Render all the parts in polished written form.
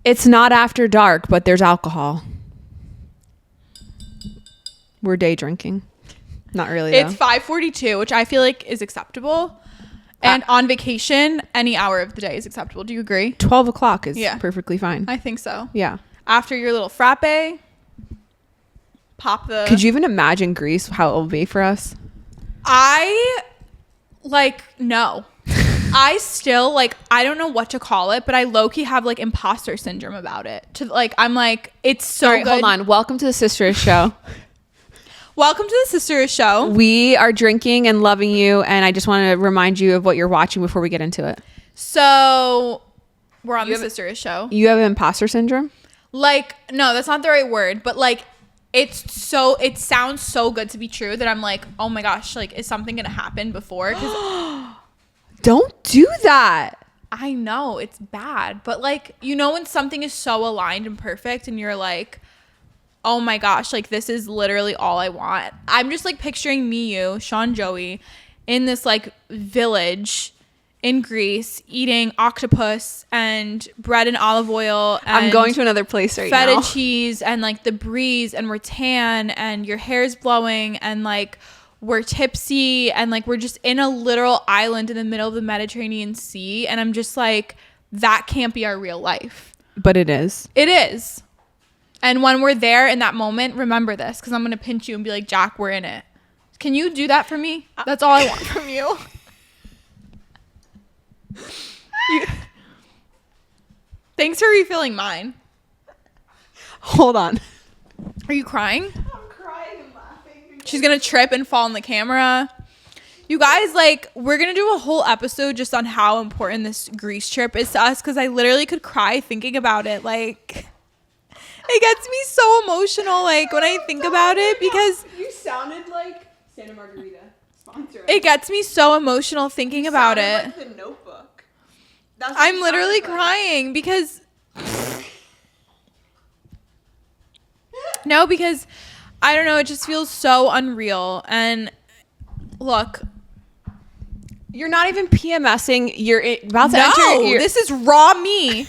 It's not after dark, but there's alcohol. We're day drinking. Not really, though. It's 5:42, which I feel like is acceptable. And on vacation, any hour of the day is acceptable. Do you agree? 12 o'clock is perfectly fine. I think so. Yeah. After your little frappe, pop the... Could you even imagine Greece, how it will be for us? No. I still, I don't know what to call it, but I low-key have, imposter syndrome about it. I'm like, it's so good. Hold on. Welcome to the Sisters Show. Welcome to the Sisters Show. We are drinking and loving you, and I just want to remind you of what you're watching before we get into it. So, we're on the Sisters Show. You have imposter syndrome? No, that's not the right word, but, it sounds so good to be true that I'm like, oh my gosh, is something going to happen before? 'Cause don't do that. I know, it's bad. But, when something is so aligned and perfect and you're like, oh my gosh, this is literally all I want. I'm just picturing me, you, Sean, Joey, in this village in Greece eating octopus and bread and olive oil. And I'm going to another place right now. Feta cheese and the breeze and we're tan and your hair's blowing and we're tipsy and we're just in a literal island in the middle of the Mediterranean Sea. And I'm just that can't be our real life. But it is. It is. And when we're there in that moment, remember this, because I'm going to pinch you and be like, Jack, we're in it. Can you do that for me? That's all I want from you. Thanks for refilling mine. Hold on. Are you crying? I'm crying and laughing. She's going to trip and fall on the camera. You guys, we're going to do a whole episode just on how important this Greece trip is to us, because I literally could cry thinking about it. It gets me so emotional, when I think about it, because... You sounded like Santa Margarita sponsor. It gets me so emotional thinking about it. Like the Notebook. I'm literally crying because... No, because, I don't know, it just feels so unreal. And, look... You're not even PMSing. You're about to enter... This is raw me.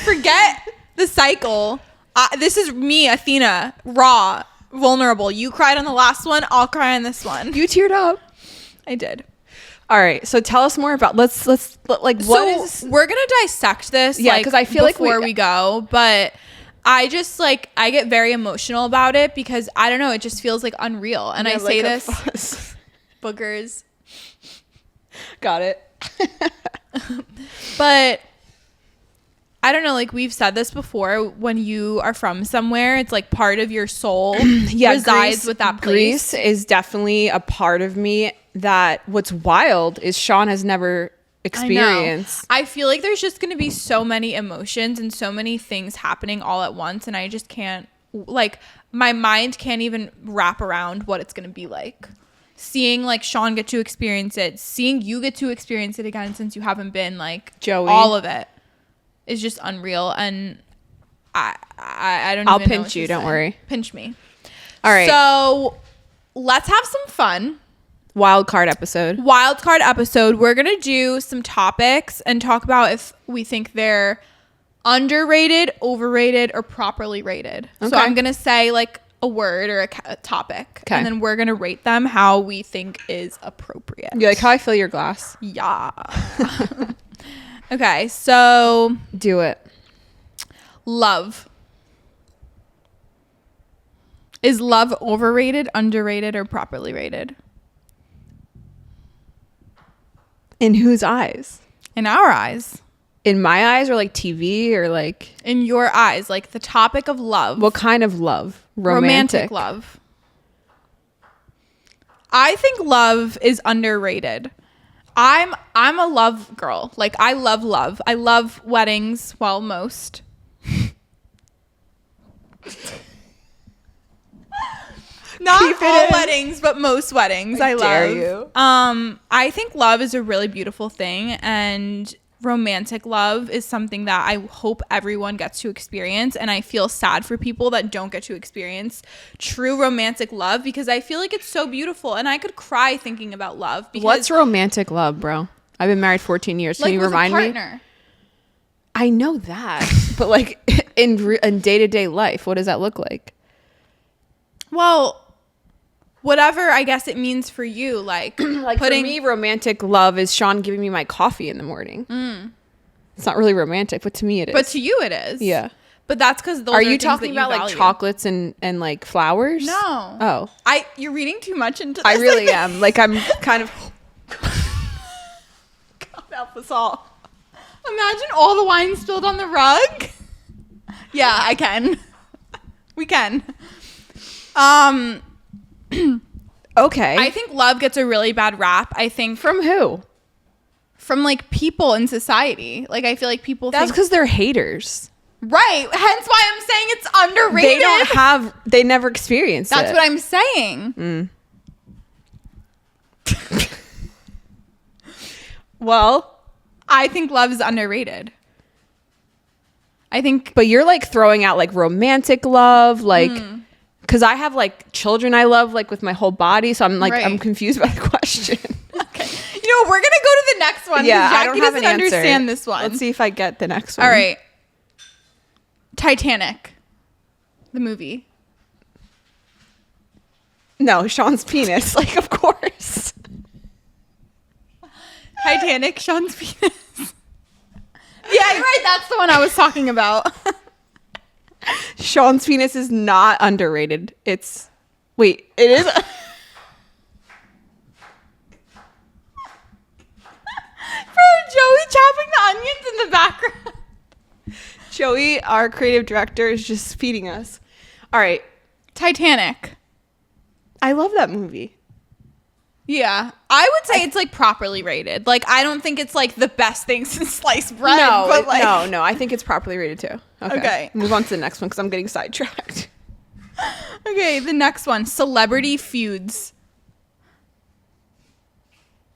Forget... the cycle. This is me, Athena, raw, vulnerable. You cried on the last one. I'll cry on this one. You teared up. I did. All right. So tell us more about. Let's we're gonna dissect this. Yeah, because I feel before we go, but I just I get very emotional about it because I don't know. It just feels unreal, and I say this. Boogers. Got it. But. I don't know, we've said this before, when you are from somewhere, it's part of your soul resides Greece, with that place. Greece is definitely a part of me that what's wild is Sean has never experienced. I feel like there's just going to be so many emotions and so many things happening all at once, and I just can't, my mind can't even wrap around what it's going to be like. Seeing Sean get to experience it, seeing you get to experience it again since you haven't been Joey, all of it. Is just unreal, and I don't. I'll even know pinch you. Don't worry. Pinch me. All right. So let's have some fun. Wild card episode. We're gonna do some topics and talk about if we think they're underrated, overrated, or properly rated. Okay. So I'm gonna say a word or a topic, and then we're gonna rate them how we think is appropriate. You like how I fill your glass? Yeah. Okay, so do it. Love. Is love overrated, underrated, or properly rated? In whose eyes? In our eyes. In my eyes, or TV, or in your eyes, the topic of love. What kind of love? Romantic love. I think love is underrated. I'm a love girl. I love love. I love weddings. Well, most. Not all weddings, but most weddings. I love. You. I think love is a really beautiful thing, and romantic love is something that I hope everyone gets to experience, and I feel sad for people that don't get to experience true romantic love because I feel it's so beautiful, and I could cry thinking about love. Because what's romantic love, bro? I've been married 14 years. Can you remind me? I know that, but like in day-to-day life, what does that look like? Well, whatever I guess it means for you, like Like for me, romantic love is Sean giving me my coffee in the morning. It's not really romantic, but to me it is. But to you it is. Yeah. But that's because those Are are you things talking that you about like value. chocolates and like flowers? No. Oh, You're reading too much into this. I really am. Like I'm kind of. God help us all. Imagine all the wine spilled on the rug. Yeah, I can. We can. Okay. I think love gets a really bad rap. I think From who? from like people in society. Like I feel like people That's think because they're haters. right. Hence why I'm saying it's underrated. They never experienced it. That's what I'm saying. Well, I think love is underrated. I think but you're like throwing out like romantic love, like because I have like children I love like with my whole body, so I'm like Right. I'm confused by the question. okay. You know, we're gonna go to the next one. Yeah, Jackie I don't have doesn't an answer. understand this one. Let's see if I get the next one. All right. Titanic, the movie. No, Sean's penis. Like, of course. Titanic, Sean's penis. Yeah, you're right. That's the one I was talking about. Sean's penis is not underrated. Wait, it is. For Joey chopping the onions in the background. Joey, our creative director, is just feeding us. All right. Titanic. I love that movie. Yeah. I would say it's like properly rated. Like I don't think it's like the best thing since sliced bread. No, but like, no. I think it's properly rated too. Okay. Move on to the next one because I'm getting sidetracked. Okay, the next one. Celebrity feuds.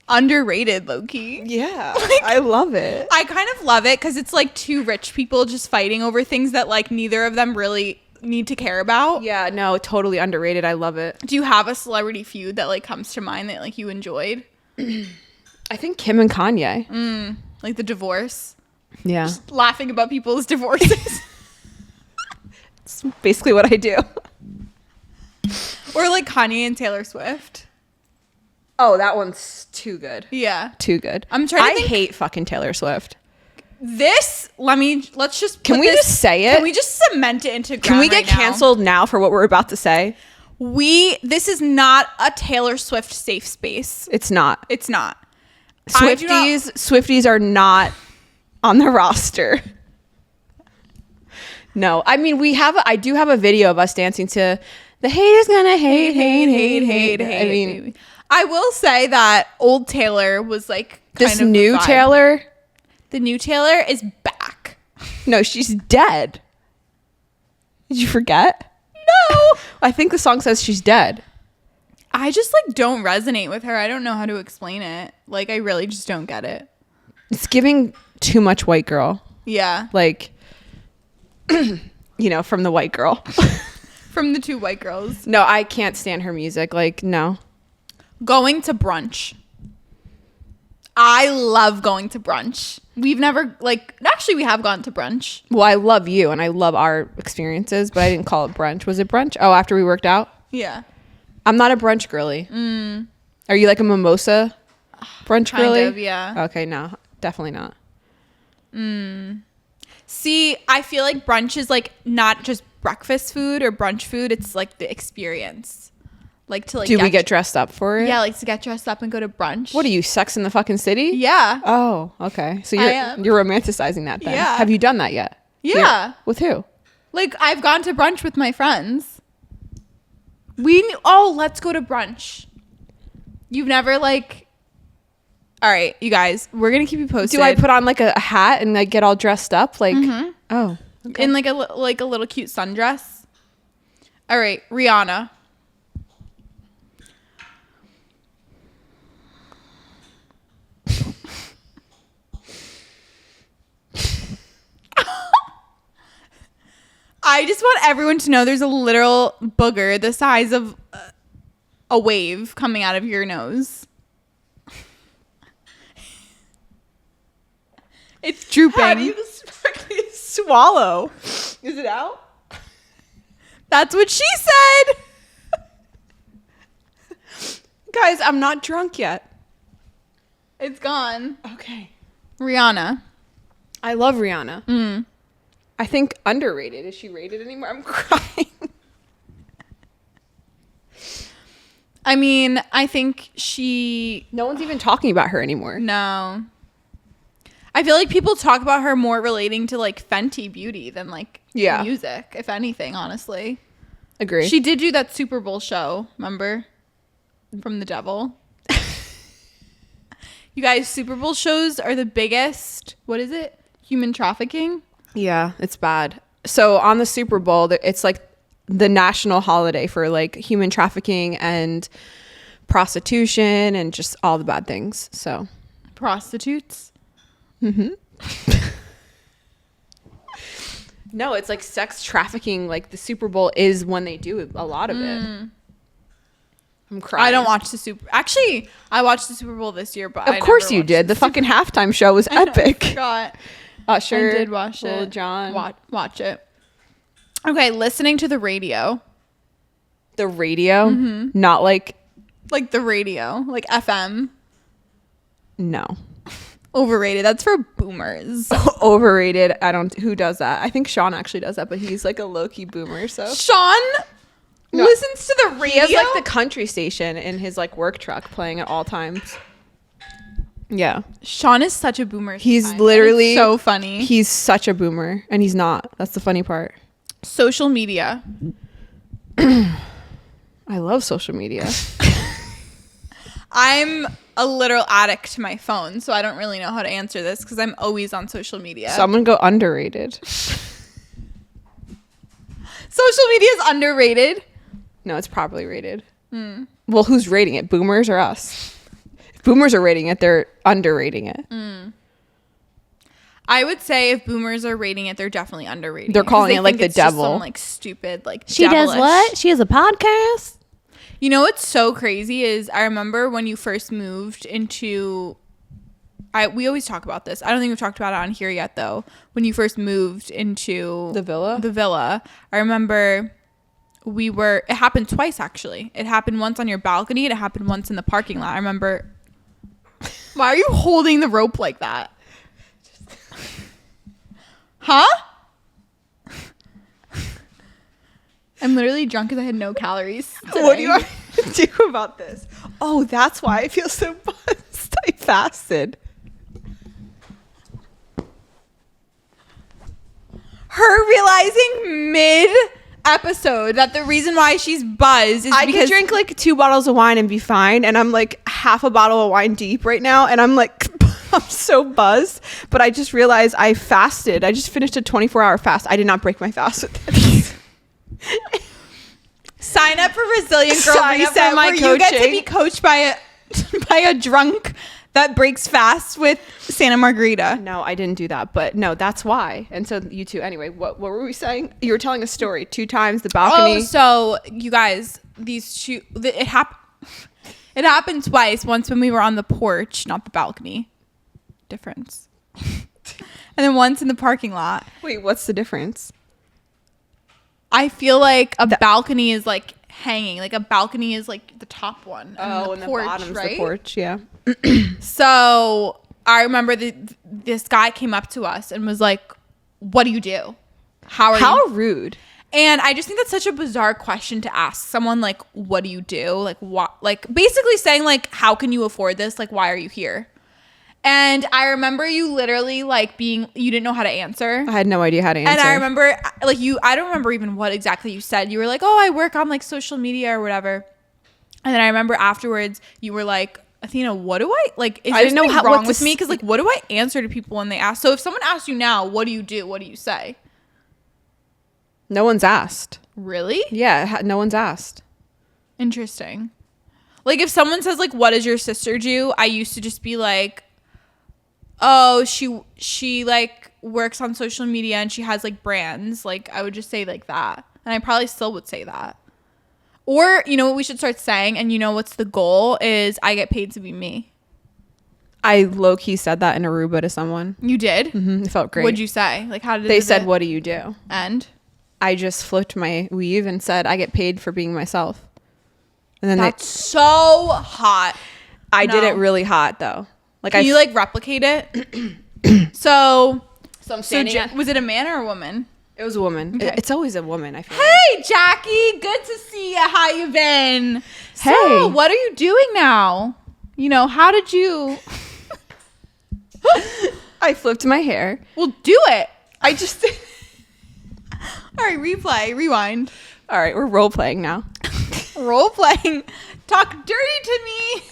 Underrated, low-key. Yeah. I love it. I kind of love it because it's like two rich people just fighting over things that like neither of them really need to care about. Yeah, no, totally underrated. I love it. Do you have a celebrity feud that like comes to mind that like you enjoyed? I think Kim and Kanye. Like the divorce? Yeah. Laughing about people's divorces? It's basically what I do. Or like Kanye and Taylor Swift? Oh, that one's too good. Yeah. Too good. I'm trying to I think- hate fucking Taylor Swift. Let's just Can put we this- just say it? Can we just cement it into ground Can we get right now? canceled now for what we're about to say? This is not a Taylor Swift safe space. It's not. It's not. I do not- Swifties are not on the roster. No, I mean I do have a video of us dancing to "The Haters Gonna Hate, Hate, Hate, Hate." I mean, I will say that old Taylor was like kind this of the new vibe. Taylor. The new Taylor is back. No, she's dead. Did you forget? No, I think the song says she's dead. I just like don't resonate with her. I don't know how to explain it. Like I really just don't get it. It's giving too much white girl. Yeah, Like, from the white girl. from the two white girls. No, I can't stand her music. Like, no. Going to brunch. I love going to brunch. We've never actually we have gone to brunch. Well, I love you and I love our experiences, but I didn't call it brunch. Was it brunch? Oh, after we worked out? Yeah. I'm not a brunch girly. Are you like a mimosa brunch Kind girly? of, yeah. Okay, no, definitely not. See, I feel like brunch is like not just breakfast food or brunch food. It's like the experience. Like to like Do we get dressed up for it? Yeah, like to get dressed up and go to brunch. What are you, Sex in the fucking City? Yeah. Oh, okay. So I am. you're romanticizing that then. Yeah. Have you done that yet? Yeah. Here. With who? Like I've gone to brunch with my friends. Let's go to brunch. You've never like. All right, you guys, we're gonna keep you posted. Do I put on like a hat and like get all dressed up? Like, oh, okay. in like a little cute sundress? All right, Rihanna. I just want everyone to know there's a literal booger the size of a wave coming out of your nose. It's drooping. How do you swallow. Is it out? That's what she said. Guys, I'm not drunk yet. It's gone. Okay. Rihanna. I love Rihanna. I think underrated. Is she rated anymore? I'm crying. I mean, I think she... No one's even talking about her anymore. No. I feel like people talk about her more relating to like Fenty Beauty than like music, if anything, honestly. Agree. She did do that Super Bowl show, remember? From the devil. You guys, Super Bowl shows are the biggest, what is it? Human trafficking? Yeah, it's bad. So on the Super Bowl, it's like the national holiday for like human trafficking and prostitution and just all the bad things. So Prostitutes? no, it's like sex trafficking. Like the Super Bowl is when they do a lot of it. I'm crying. I don't watch the Super... Actually, I watched the Super Bowl this year, but Of course you did. The fucking halftime show was epic. I forgot. Usher. I did watch Lil it. Jon. Watch it. Okay, listening to the radio. The radio? Not like... Like the radio. Like FM. No. Overrated. That's for boomers. Overrated. Who does that? I think Sean actually does that, but he's like a low-key boomer, so... Sean listens to the radio? He has like the country station in his like work truck playing at all times. Yeah. Sean is such a boomer. He's sometimes. literally so funny. He's such a boomer and he's not. That's the funny part. Social media. I love social media. I'm a literal addict to my phone, so I don't really know how to answer this because I'm always on social media. So I'm gonna go underrated. Social media is underrated. No, it's properly rated. Well, who's rating it? Boomers or us? If boomers are rating it, they're underrating it. I would say if boomers are rating it, they're definitely underrating. They're calling it like think the it's just devil. some, like stupid, like She devilish. does what? She has a podcast? You know what's so crazy is I remember when you first moved into... we always talk about this. I don't think we've talked about it on here yet, though. When you first moved into... The villa? I remember it happened twice, actually. It happened once on your balcony, and it happened once in the parking lot. I remember... Why are you holding the rope like that? Huh? I'm literally drunk because I had no calories today. What do you want me to do about this? Oh, that's why I feel so buzzed. I fasted. Her realizing mid-episode that the reason why she's buzzed is I because... could drink like 2 bottles of wine and be fine, and I'm like half a bottle of wine deep right now, and I'm like... I'm so buzzed, but I just realized I fasted. I just finished a 24-hour fast. I did not break my fast with this. Sign up for Resilient Girl Sign up Reset, for my where you get to coaching. be coached by a drunk that breaks fast with Santa Margarita. No, I didn't do that, but no, that's why. And so you two, anyway, what were we saying? You were telling a story 2 times, the balcony. Oh, so you guys, it happened twice. Once when we were on the porch, not the balcony. Difference. And then once in the parking lot. Wait, what's the difference? I feel like a balcony is like hanging. Like a balcony is like the top one. And the bottom's the porch, yeah. So I remember this guy came up to us and was like, "What do you do? How rude." And I just think that's such a bizarre question to ask someone. Like, what do you do? Like, what? Like, basically saying like, how can you afford this? Like, why are you here? And I remember you literally like you didn't know how to answer. I had no idea how to answer. And I remember like I don't remember even what exactly you said. You were like, "Oh, I work on like social media or whatever." And then I remember afterwards you were like, "Athena, what do I like? Is I there didn't know something how- wrong what with to me? Because like, what do I answer to people when they ask? So if someone asks you now, what do you do? What do you say? No one's asked. Really? Yeah, no one's asked. Interesting. Like if someone says like, "What does your sister do?" I used to just be like, "Oh, she like works on social media and she has like brands." Like I would just say like that. And I probably still would say that. Or, you know what we should start saying? And you know what's the goal is I get paid to be me. I low-key said that in Aruba to someone. You did? It felt great. What'd you say? Like, how did They said, what do you do? And I just flipped my weave and said, I get paid for being myself. And then that's so hot. I did it really hot, though. Like, Can you, like, replicate it? So I'm standing at- was it a man or a woman? It was a woman. Okay. It's always a woman, I feel Hey, Jackie. Good to see you. How you been? Hey. So, what are you doing now? You know, how did you... I flipped my hair. Well, do it. I just... All right, rewind. All right, we're role-playing now. Role playing. Talk dirty to me.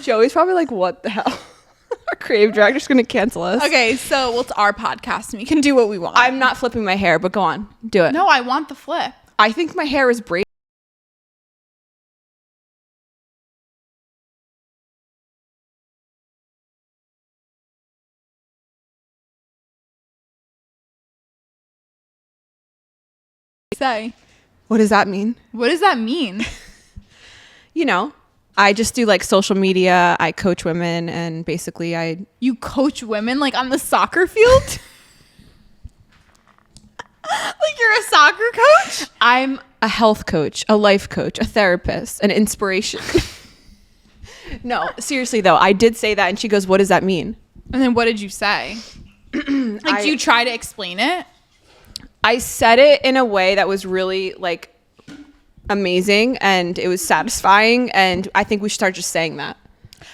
Joey's probably like, what the hell? Our creative director's going to cancel us. Okay, so well, it's our podcast and we can do what we want. I'm not flipping my hair, but go on. Do it. No, I want the flip. I think my hair is braided. Say. What does that mean? What does that mean? You know, I just do like social media. I coach women, and basically You coach women like on the soccer field? Like you're a soccer coach? I'm a health coach, a life coach, a therapist, an inspiration. No, seriously though, I did say that, and she goes, what does that mean? And then what did you say? Like, do you try to explain it? I said it in a way that was really like amazing, and it was satisfying, and I think we should start just saying that.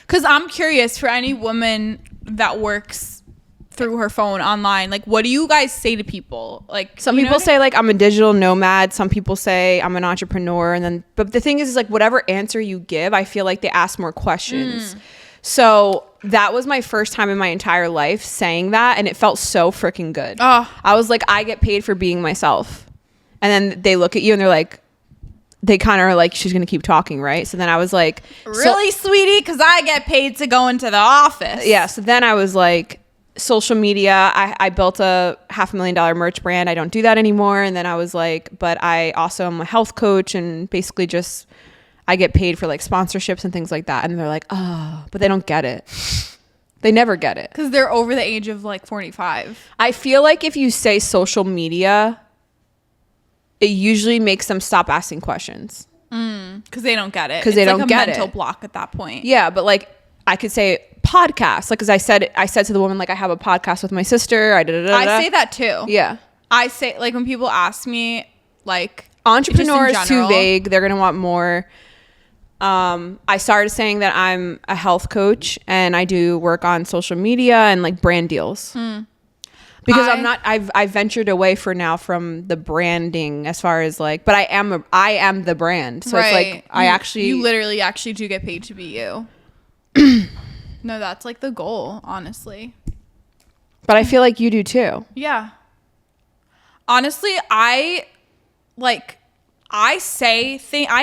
Because I'm curious, for any woman that works through her phone online, like, what do you guys say to people? Like, Some people say like I'm a digital nomad. Some people say I'm an entrepreneur, and then but the thing is like whatever answer you give, I feel like they ask more questions. So that was my first time in my entire life saying that, and it felt so freaking good. Oh. I was like, I get paid for being myself. And then they look at you and they're like, they kind of are like, she's gonna keep talking, right? So then I was like, really, sweetie, because I get paid to go into the office. yeah. So then I was like, social media, I built a $500,000 merch brand. I don't do that anymore. And then I was like, but I also am a health coach, and basically just I get paid for like sponsorships and things like that. And they're like, oh, but they don't get it. They never get it. Because they're over the age of like 45. I feel like if you say social media, it usually makes them stop asking questions. Because they don't get it. 'Cause they It's don't like a get mental it. block at that point. Yeah, but like I could say podcast, like because I said to the woman like I have a podcast with my sister. I say that too. Yeah, I say, like, when people ask me, like, entrepreneur just in is too general. vague. They're gonna want more. I started saying that I'm a health coach and I do work on social media and like brand deals. Because I've ventured away for now from the branding as far as like, but I am the brand. So it's like you literally actually do get paid to be you. No, that's like the goal, honestly. But I feel like you do too. Yeah. Honestly, I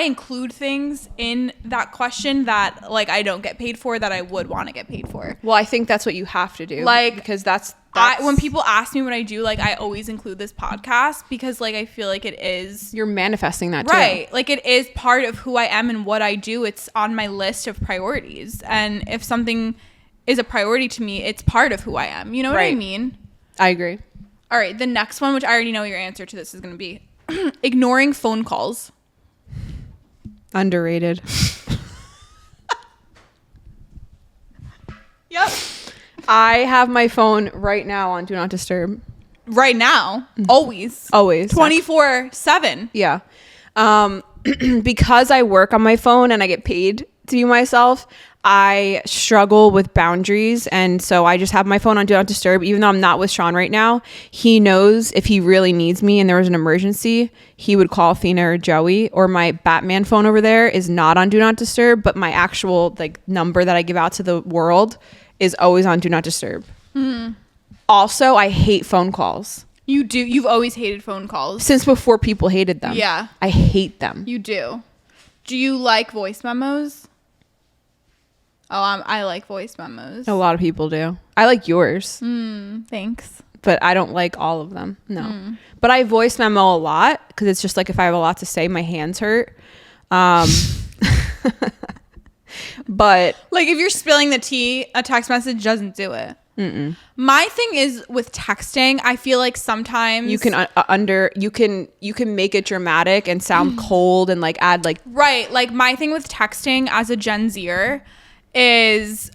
include things in that question that like I don't get paid for that I would want to get paid for. Well, I think that's what you have to do. Like, because that's when people ask me what I do, like I always include this podcast because like I feel like it is you're manifesting that right. too. Like it is part of who I am and what I do. It's on my list of priorities. And if something is a priority to me, it's part of who I am. You know what I Right. mean? I agree. All right. The next one, which I already know your answer to this is going to be ignoring phone calls. Underrated. Yep. I have my phone right now on Do Not Disturb. Right now. Always. Always. 24/7. Yeah. Because I work on my phone and I get paid to be myself, I struggle with boundaries. And so I just have my phone on Do Not Disturb. Even though I'm not with Sean right now, he knows if he really needs me and there was an emergency, he would call Athina or Joey. Or my Batman phone over there is not on Do Not Disturb, but my actual like number that I give out to the world is always on Do Not Disturb. Also, I hate phone calls. You do. You've always hated phone calls. Since before people hated them. Yeah. I hate them. You do. Do you like voice memos? Oh, I like voice memos. A lot of people do. I like yours, Thanks. but I don't like all of them. No. But I voice memo a lot because it's just like if I have a lot to say, my hands hurt. But Like if you're spilling the tea, a text message doesn't do it. My thing is with texting, I feel like sometimes you can you can make it dramatic and sound cold and like add like right. Like my thing with texting as a Gen Zer is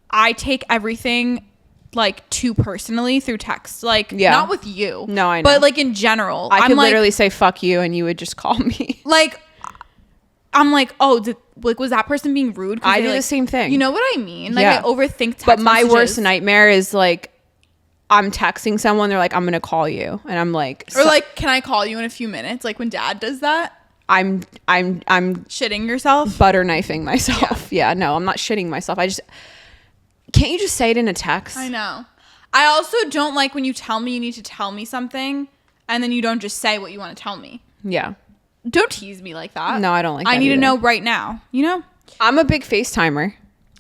I take everything like too personally through text. Like not with you. No, I know. But like in general. I could like, literally say fuck you and you would just call me. Like I'm like, oh, was that person being rude? I do the same thing. You know what I mean? Like I overthink text But my messages. worst nightmare is like I'm texting someone, they're like, I'm gonna call you, and I'm like, or like, can I call you in a few minutes? Like when Dad does that. I'm Shitting yourself. butter knifing myself. Yeah, no, I'm not shitting myself. Can't you just say it in a text? I know. I also don't like when you tell me you need to tell me something and then you don't just say what you want to tell me. Yeah. Don't tease me like that. No, I don't like that I need either. to know right now. You know? I'm a big FaceTimer.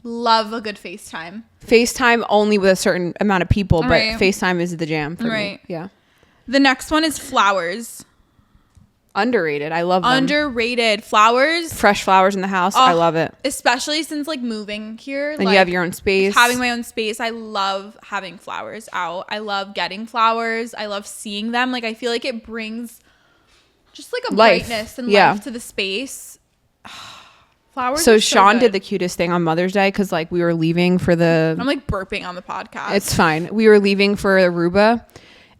Love a good FaceTime. FaceTime only with a certain amount of people, but Right. FaceTime is the jam for Right. me. Yeah. The next one is flowers. Underrated. I love them. Underrated. Flowers. Fresh flowers in the house. I love it. Especially since like moving here. And you have your own space. Having my own space. I love having flowers out. I love getting flowers. I love seeing them. Like I feel like it brings just like a Life. brightness and Yeah. life to the space. Flowers. So are Sean good. did the cutest thing on Mother's Day because like we were leaving for the. I'm like burping on the podcast. It's fine. We were leaving for Aruba,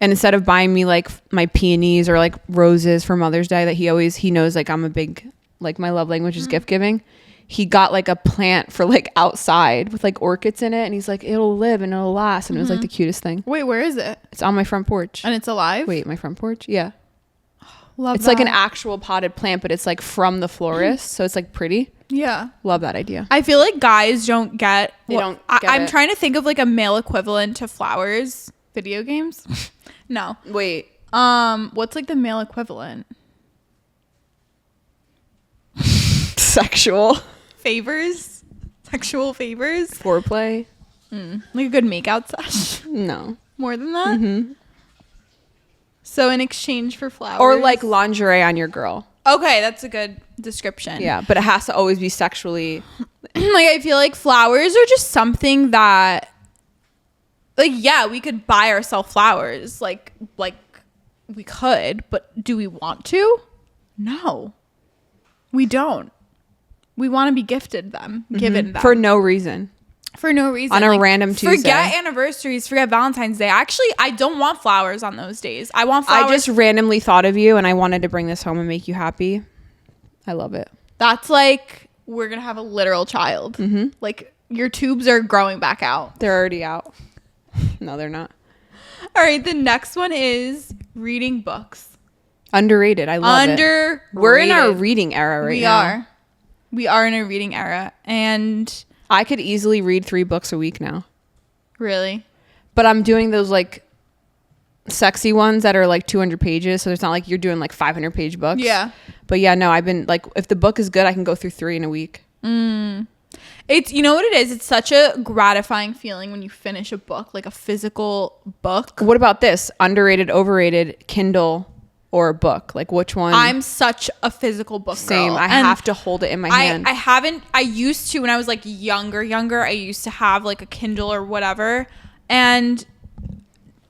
and instead of buying me like my peonies or like roses for Mother's Day that he knows like I'm a big like my love language is gift giving. He got like a plant for like outside with like orchids in it, and he's like, it'll live and it'll last, and it was like the cutest thing. Wait, where is it? It's on my front porch. And it's alive? Wait, my front porch? Yeah. Love It's like an that. actual potted plant, but it's like from the florist, so it's like pretty. Yeah. Love that idea. I feel like guys don't get. They don't get I'm it. trying to think of like a male equivalent to flowers. Video games? No. Wait. What's like the male equivalent? Sexual. Favors? Sexual favors? Foreplay. Like a good makeout sesh? No. More than that? Mm-hmm. So in exchange for flowers? Or like lingerie on your girl. Okay, that's a good description. Yeah, but it has to always be sexually. Like I feel like flowers are just something that like yeah, we could buy ourselves flowers. Like we could, but do we want to? No. We don't. We want to be gifted them, given them. For no reason. For no reason. On a random Tuesday. Forget anniversaries, forget Valentine's Day. Actually, I don't want flowers on those days. I want flowers. I just randomly thought of you and I wanted to bring this home and make you happy. I love it. That's like we're going to have a literal child. Mm-hmm. Like your tubes are growing back out. They're already out. No, they're not. All right, the next one is reading books. Underrated. I love it. We're in our reading era right now. We are in a reading era. And I could easily read 3 books a week now. really? But I'm doing those like sexy ones that are like 200 pages. So it's not like you're doing like 500 page books. Yeah. But yeah, no, I've been like, if the book is good, I can go through 3 in a week. It's, you know what it is? It's such a gratifying feeling when you finish a book, like a physical book. What about this? Underrated, overrated, Kindle or a book? Like which one? I'm such a physical book Same. girl. I And have to hold it in my hand. I used to when I was like younger, I used to have like a Kindle or whatever. And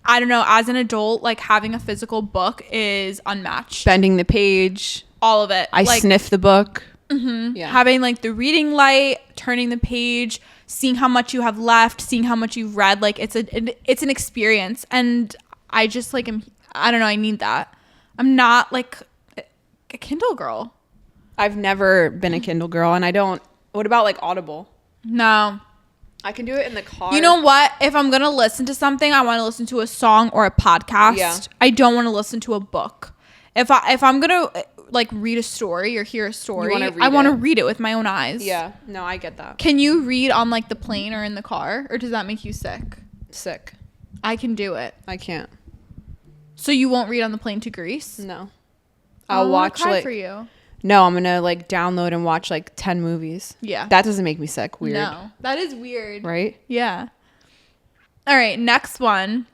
I don't know, as an adult, like having a physical book is unmatched. Bending the page. All of it. I like, sniff the book. Mm-hmm. Yeah. having like the reading light, turning the page, seeing how much you have left, seeing how much you've read. Like it's an experience. And I just like, I don't know, I need that. I'm not like a Kindle girl. I've never been a Kindle girl and I don't. What about like Audible? No. I can do it in the car. You know what? If I'm going to listen to something, I want to listen to a song or a podcast. Yeah. I don't want to listen to a book. If I'm going to like read a story or hear a story, I want to read it with my own eyes. Yeah. No, I get that. Can you read on like the plane or in the car, or does that make you sick? Sick. I can do it. I can't. So you won't read on the plane to Greece? No. I I'll watch cry like for you. No, I'm gonna like download and watch like 10 movies. Yeah. That doesn't make me sick. Weird. No. That is weird. Right? Yeah. All right, next one.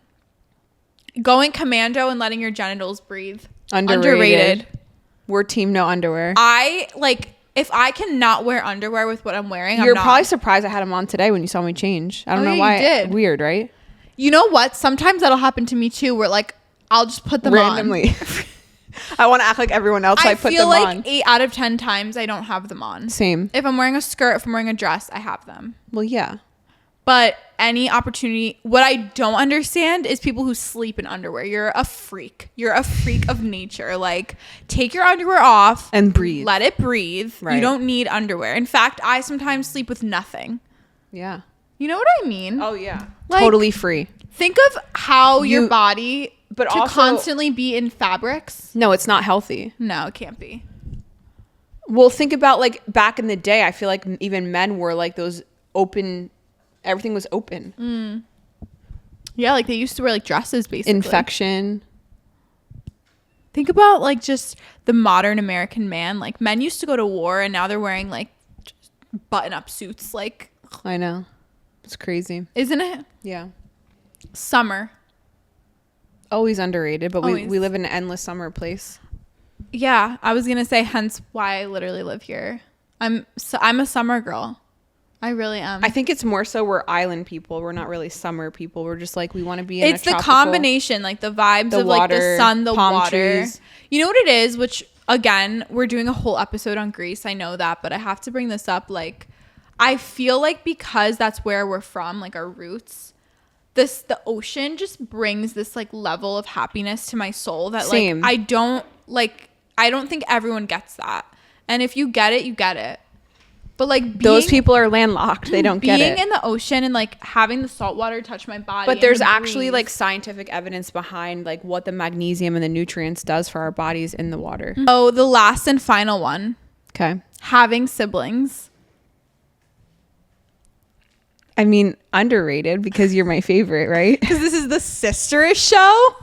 Going commando and letting your genitals breathe. Underrated. We're team no underwear. I like if I cannot wear underwear with what I'm wearing, You're I'm not. probably surprised I had them on today when you saw me change. I don't know yeah, why. you did. Weird, right? You know what? Sometimes that'll happen to me too, where like I'll just put them Randomly. I want to act like everyone else. So I put feel them like on. 8 out of 10 times I don't have them on. Same. If I'm wearing a skirt, if I'm wearing a dress, I have them. Well, yeah. But any opportunity, what I don't understand is people who sleep in underwear. You're a freak. You're a freak of nature. Like, take your underwear off And breathe. Let it breathe. Right. You don't need underwear. In fact, I sometimes sleep with nothing. Yeah. You know what I mean? Oh, yeah. Like, totally free. Think of how your body, but to also- constantly be in fabrics. No, it's not healthy. No, it can't be. Well, think about like back in the day. I feel like even men were like those open. Everything was open. Yeah, like they used to wear like dresses, basically. Infection. Think about like just the modern American man. Like men used to go to war and now they're wearing like just button-up suits. Like, I know. It's crazy. isn't it? Yeah. Summer. Always underrated, but Always. we live in an endless summer place. Yeah, I was gonna say hence why I literally live here. I'm a summer girl. I really am. I think it's more so we're island people. We're not really summer people. We're just like we want to be in it's a the tropical, combination, like the vibes the of like the water, sun, the palm water. trees. You know what it is? Which again, we're doing a whole episode on Greece. I know that, but I have to bring this up. Like, I feel like because that's where we're from, like our roots. The ocean just brings this like level of happiness to my soul that Same. like I don't think everyone gets that. And if you get it, you get it. But like Those people are landlocked. They don't get it. being in the ocean and like having the salt water touch my body. But and there's the actually breeze. like scientific evidence behind like what the magnesium and the nutrients does for our bodies in the water. Oh, the last and final one. Okay. Having siblings. I mean, underrated because you're my favorite, right? Because this is the sisterish show.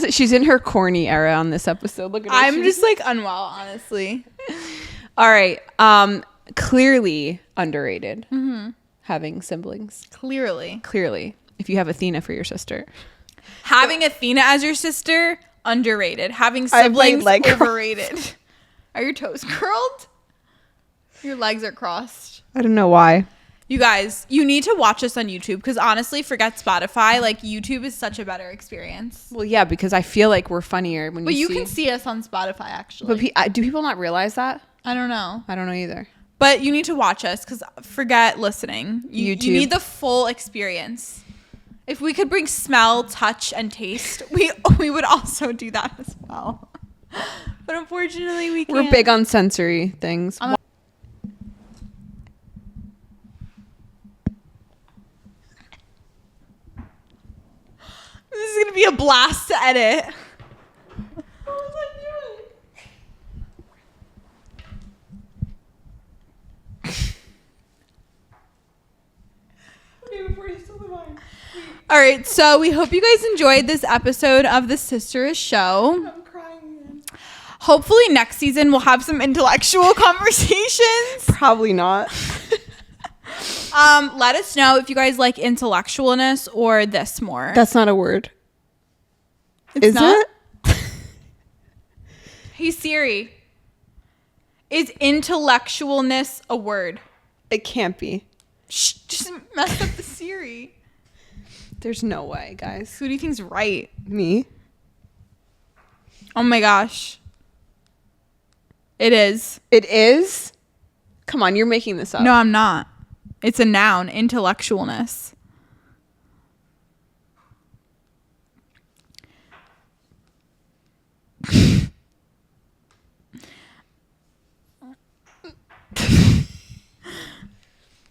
She's in her corny era on this episode. Look at her. I'm just like unwell, honestly. All right. Clearly underrated. Having siblings. Clearly. If you have Athena for your sister. Having Athena as your sister, underrated. Having I have, like, siblings, leg curls. overrated. Are your toes curled? Your legs are crossed. I don't know why. You guys, you need to watch us on YouTube because honestly, forget Spotify. Like YouTube is such a better experience. Well, yeah, because I feel like we're funnier when But you you see. can see us on Spotify actually. But do people not realize that? I don't know. I don't know either. But you need to watch us because forget listening. You YouTube. need the full experience. If we could bring smell, touch, and taste, we would also do that as well. But unfortunately, we can't. We're big on sensory things. This is gonna be a blast to edit. All right, so we hope you guys enjoyed this episode of the Sisterish Show. I'm crying again. Hopefully next season we'll have some intellectual conversations. Probably not. Let us know if you guys like intellectualness or this more. That's not a word. It's Is not? it? Hey Siri, is intellectualness a word? It can't be. Shh, just mess up the Siri. There's no way, guys. Who do you think's right? Me? Oh my gosh. It is. It is? Come on, you're making this up. No, I'm not. It's a noun, intellectualness.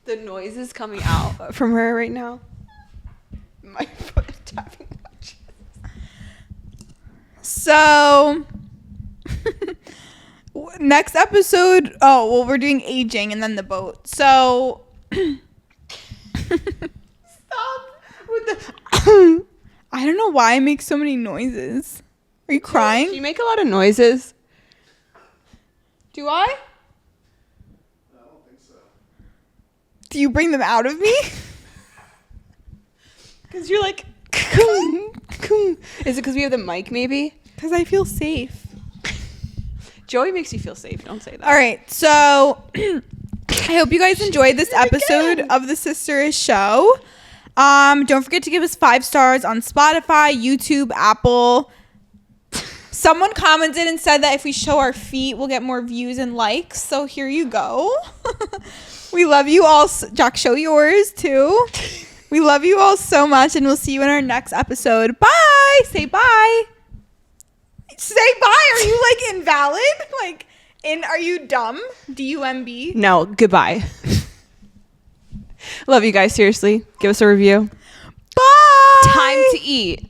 The noise is coming out from her right now. My foot tapping my chest. So, next episode. Oh, well, we're doing aging and then the boat. So, Stop with the. I don't know why I make so many noises. Are you Do crying? you make a lot of noises? Do I? Do you bring them out of me? Because you're like. Is it because we have the mic, maybe? Because I feel safe. Joey makes you feel safe. Don't say that. All right, so I hope you guys enjoyed this episode of the Sisters Show. Don't forget to give us 5 stars on Spotify, YouTube, Apple. Someone commented and said that if we show our feet, we'll get more views and likes. So here you go. We love you all. Jack, show yours too. We love you all so much, and we'll see you in our next episode. Bye. Say bye. Say bye. Are you like invalid? Like, are you dumb? DUMB? No, goodbye. Love you guys. Seriously. Give us a review. Bye. Time to eat.